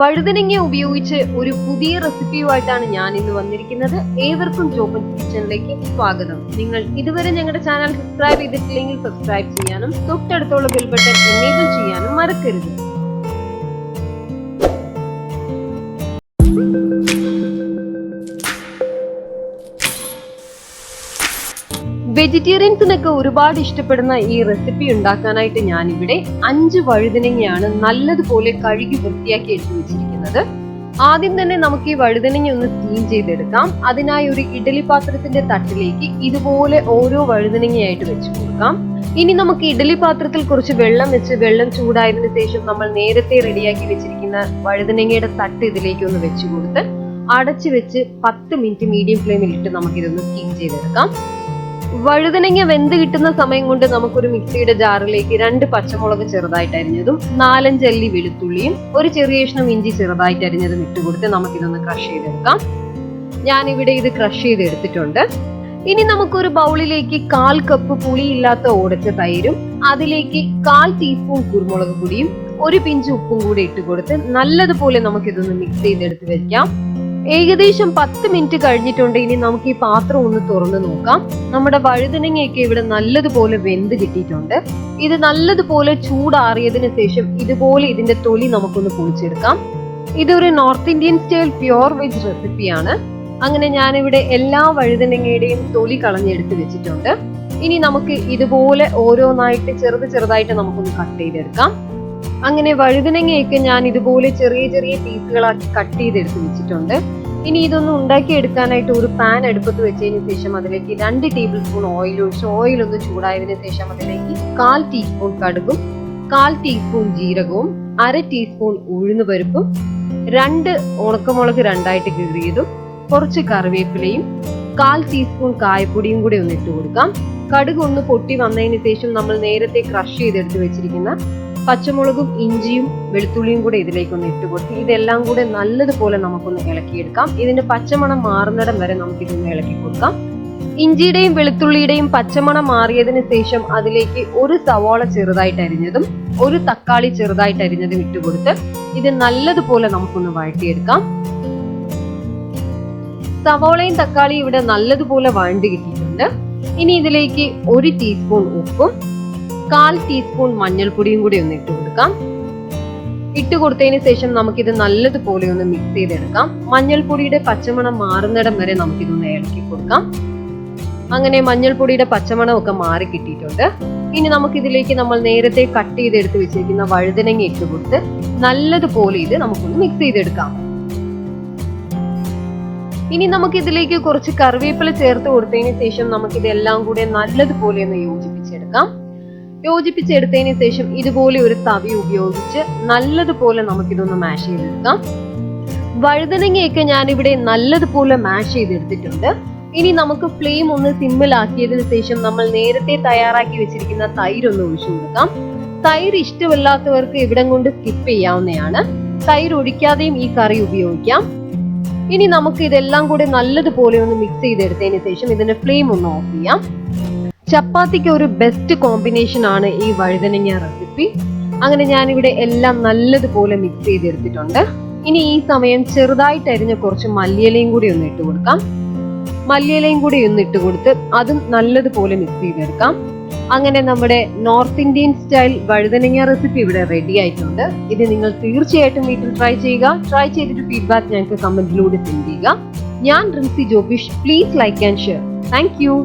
വഴുതനങ്ങ ഉപയോഗിച്ച് ഒരു പുതിയ റെസിപ്പിയുമായിട്ടാണ് ഞാൻ ഇന്ന് വന്നിരിക്കുന്നത്. ഏവർക്കും ജോബൻ കിച്ചണിലേക്ക് സ്വാഗതം. നിങ്ങൾ ഇതുവരെ ഞങ്ങളുടെ ചാനൽ സബ്സ്ക്രൈബ് ചെയ്തിട്ടില്ലെങ്കിൽ സബ്സ്ക്രൈബ് ചെയ്യാനും തൊട്ടടുത്തുള്ള ബെൽ ബട്ടൺ എനേബിൾ ചെയ്യാനും മറക്കരുത്. വെജിറ്റേറിയൻസിനൊക്കെ ഒരുപാട് ഇഷ്ടപ്പെടുന്ന ഈ റെസിപ്പി ഉണ്ടാക്കാനായിട്ട് ഞാനിവിടെ 5 വഴുതനങ്ങയാണ് നല്ലതുപോലെ കഴുകി വൃത്തിയാക്കി എടുത്തു വെച്ചിരിക്കുന്നത്. ആദ്യം തന്നെ നമുക്ക് ഈ വഴുതനങ്ങ ഒന്ന് സ്റ്റീം ചെയ്തെടുക്കാം. അതിനായി ഒരു ഇഡലി പാത്രത്തിന്റെ തട്ടിലേക്ക് ഇതുപോലെ ഓരോ വഴുതനങ്ങയായിട്ട് വെച്ച് കൊടുക്കാം. ഇനി നമുക്ക് ഇഡലി പാത്രത്തിൽ കുറച്ച് വെള്ളം വെച്ച് വെള്ളം ചൂടായതിനു ശേഷം നമ്മൾ നേരത്തെ റെഡിയാക്കി വെച്ചിരിക്കുന്ന വഴുതനങ്ങയുടെ തട്ട് ഇതിലേക്ക് ഒന്ന് വെച്ച് കൊടുത്ത് അടച്ചു വെച്ച് 10 മിനിറ്റ് മീഡിയം ഫ്ലെയിമിൽ ഇട്ട് നമുക്കിതൊന്ന് സ്റ്റീം ചെയ്തെടുക്കാം. വഴുതനങ്ങ വെന്ത് കിട്ടുന്ന സമയം കൊണ്ട് നമുക്കൊരു മിക്സിയുടെ ജാറിലേക്ക് 2 പച്ചമുളക് ചെറുതായിട്ട് അരിഞ്ഞതും 4-5 അല്ലി വെളുത്തുള്ളിയും ഒരു ചെറിയ കഷ്ണം ഇഞ്ചി ചെറുതായിട്ട് അരിഞ്ഞതും ഇട്ടുകൊടുത്ത് നമുക്കിതൊന്ന് ക്രഷ് ചെയ്തെടുക്കാം. ഞാനിവിടെ ഇത് ക്രഷ് ചെയ്തെടുത്തിട്ടുണ്ട്. ഇനി നമുക്കൊരു ബൗളിലേക്ക് 1/4 കപ്പ് പുളിയില്ലാത്ത ഉടച്ച തൈരും അതിലേക്ക് 1/4 ടീസ്പൂൺ കുരുമുളക് പൊടിയും ഒരു പിഞ്ച് ഉപ്പും കൂടി ഇട്ടുകൊടുത്ത് നല്ലതുപോലെ നമുക്കിതൊന്ന് മിക്സ് ചെയ്തെടുത്ത് വെക്കാം. ഏകദേശം 10 മിനിറ്റ് കഴിഞ്ഞിട്ടുണ്ട്. ഇനി നമുക്ക് ഈ പാത്രം ഒന്ന് തുറന്ന് നോക്കാം. നമ്മുടെ വഴുതനങ്ങയൊക്കെ ഇവിടെ നല്ലതുപോലെ വെന്ത് കിട്ടിയിട്ടുണ്ട്. ഇത് നല്ലതുപോലെ ചൂടാറിയതിനു ശേഷം ഇതുപോലെ ഇതിന്റെ തൊലി നമുക്കൊന്ന് പൊളിച്ചെടുക്കാം. ഇതൊരു north Indian style pure veg റെസിപ്പിയാണ്. അങ്ങനെ ഞാനിവിടെ എല്ലാ വഴുതനങ്ങയുടെയും തൊലി കളഞ്ഞെടുത്ത് വെച്ചിട്ടുണ്ട്. ഇനി നമുക്ക് ഇതുപോലെ ഓരോന്നായിട്ട് ചെറുതായിട്ട് നമുക്കൊന്ന് കട്ട് ചെയ്തെടുക്കാം. അങ്ങനെ വഴുതനങ്ങയൊക്കെ ഞാൻ ഇതുപോലെ ചെറിയ ചെറിയ പീസുകളാക്കി കട്ട് ചെയ്തെടുത്ത് വെച്ചിട്ടുണ്ട്. ഇനി ഇതൊന്ന് ഉണ്ടാക്കി എടുക്കാനായിട്ട് ഒരു പാൻ അടുപ്പത്ത് വെച്ചതിന് ശേഷം അതിലേക്ക് 2 ടേബിൾ സ്പൂൺ ഓയിൽ ഒഴിച്ച് ഓയിൽ ഒന്ന് ചൂടായതിനു ശേഷം അതിലേക്ക് 1/4 ടീസ്പൂൺ കടുകും 1/4 ടീസ്പൂൺ ജീരകവും 1/2 ടീസ്പൂൺ ഉഴുന്നുപരിപ്പും 2 ഉണക്കമുളക് രണ്ടായിട്ട് കീറിയതും കുറച്ച് കറിവേപ്പിലയും 1/4 ടീസ്പൂൺ കായപ്പൊടിയും കൂടി ഒന്ന് ഇട്ട് കൊടുക്കാം. കടുക് ഒന്ന് പൊട്ടി വന്നതിന് ശേഷം നമ്മൾ നേരത്തെ ക്രഷ് ചെയ്തെടുത്ത് വെച്ചിരിക്കുന്ന പച്ചമുളകും ഇഞ്ചിയും വെളുത്തുള്ളിയും കൂടെ ഇതിലേക്ക് ഒന്ന് ഇട്ട് കൊടുത്ത് ഇതെല്ലാം കൂടെ നല്ലതുപോലെ നമുക്കൊന്ന് ഇളക്കിയെടുക്കാം. ഇതിന്റെ പച്ചമണം മാറുന്നിടം വരെ നമുക്കിതൊന്ന് ഇളക്കി കൊടുക്കാം. ഇഞ്ചിയുടെയും വെളുത്തുള്ളിയുടെയും പച്ചമണം മാറിയതിനു ശേഷം അതിലേക്ക് ഒരു സവാള ചെറുതായിട്ട് അരിഞ്ഞതും ഒരു തക്കാളി ചെറുതായിട്ട് അരിഞ്ഞതും ഇട്ടുകൊടുത്ത് ഇത് നല്ലതുപോലെ നമുക്കൊന്ന് വഴറ്റിയെടുക്കാം. സവാളയും തക്കാളിയും ഇവിടെ നല്ലതുപോലെ വഴണ്ട് കിട്ടിയിട്ടുണ്ട്. ഇനി ഇതിലേക്ക് 1 ടീസ്പൂൺ ഉപ്പും 1/4 ടീസ്പൂൺ മഞ്ഞൾപ്പൊടിയും കൂടി ഒന്ന് ഇട്ട് കൊടുക്കാം. ഇട്ട് കൊടുത്തതിന് ശേഷം നമുക്കിത് നല്ലതുപോലെ ഒന്ന് മിക്സ് ചെയ്തെടുക്കാം. മഞ്ഞൾപ്പൊടിയുടെ പച്ചമണം മാറുന്നിടം വരെ നമുക്കിതൊന്ന് ഇളക്കി കൊടുക്കാം. അങ്ങനെ മഞ്ഞൾപ്പൊടിയുടെ പച്ചമണം ഒക്കെ മാറി കിട്ടിയിട്ടുണ്ട്. ഇനി നമുക്കിതിലേക്ക് നമ്മൾ നേരത്തെ കട്ട് ചെയ്തെടുത്ത് വെച്ചിരിക്കുന്ന വഴുതനങ്ങ ഇട്ട് കൊടുത്ത് നല്ലതുപോലെ ഇത് നമുക്കൊന്ന് മിക്സ് ചെയ്തെടുക്കാം. ഇനി നമുക്കിതിലേക്ക് കുറച്ച് കറിവേപ്പില ചേർത്ത് കൊടുത്തതിന് ശേഷം നമുക്കിതെല്ലാം കൂടെ നല്ലതുപോലെ ഒന്ന് യോജിപ്പിച്ചെടുക്കാം. യോജിപ്പിച്ചെടുത്തതിന് ശേഷം ഇതുപോലെ ഒരു തവി ഉപയോഗിച്ച് നല്ലതുപോലെ നമുക്കിതൊന്ന് മാഷ് ചെയ്തെടുക്കാം. വഴുതനങ്ങയൊക്കെ ഞാനിവിടെ നല്ലതുപോലെ മാഷ് ചെയ്തെടുത്തിട്ടുണ്ട്. ഇനി നമുക്ക് ഫ്ലെയിം ഒന്ന് സിമ്മിലാക്കിയതിനു ശേഷം നമ്മൾ നേരത്തെ തയ്യാറാക്കി വെച്ചിരിക്കുന്ന തൈര് ഒന്ന് ഒഴിച്ചു കൊടുക്കാം. തൈര് ഇഷ്ടമില്ലാത്തവർക്ക് ഇവിടം കൊണ്ട് സ്കിപ്പ് ചെയ്യാവുന്നതാണ്. തൈര് ഒഴിക്കാതെയും ഈ കറി ഉപയോഗിക്കാം. ഇനി നമുക്ക് ഇതെല്ലാം കൂടെ നല്ലതുപോലെ ഒന്ന് മിക്സ് ചെയ്തെടുത്തതിന് ശേഷം ഇതിന്റെ ഫ്ലെയിം ഒന്ന് ഓഫ് ചെയ്യാം. ചപ്പാത്തിക്ക് ഒരു ബെസ്റ്റ് കോമ്പിനേഷൻ ആണ് ഈ വഴുതനങ്ങ റെസിപ്പി. അങ്ങനെ ഞാനിവിടെ എല്ലാം നല്ലതുപോലെ മിക്സ് ചെയ്തെടുത്തിട്ടുണ്ട്. ഇനി ഈ സമയം ചെറുതായിട്ട് അരിഞ്ഞ കുറച്ച് മല്ലിയിലയും കൂടി ഒന്ന് ഇട്ട് കൊടുക്കാം. മല്ലിയിലയും കൂടി ഒന്ന് ഇട്ട് കൊടുത്ത് അതും നല്ലതുപോലെ മിക്സ് ചെയ്തെടുക്കാം. അങ്ങനെ നമ്മുടെ നോർത്ത് ഇന്ത്യൻ സ്റ്റൈൽ വഴുതനങ്ങ റെസിപ്പി ഇവിടെ റെഡി ആയിട്ടുണ്ട്. ഇത് നിങ്ങൾ തീർച്ചയായിട്ടും വീട്ടിൽ ട്രൈ ചെയ്യുക. ട്രൈ ചെയ്തിട്ട് ഫീഡ്ബാക്ക് ഞങ്ങൾക്ക് കമന്റിലൂടെ സെൻഡ് ചെയ്യുക. ഞാൻ Rincy Jobish. Please like and share. Thank U.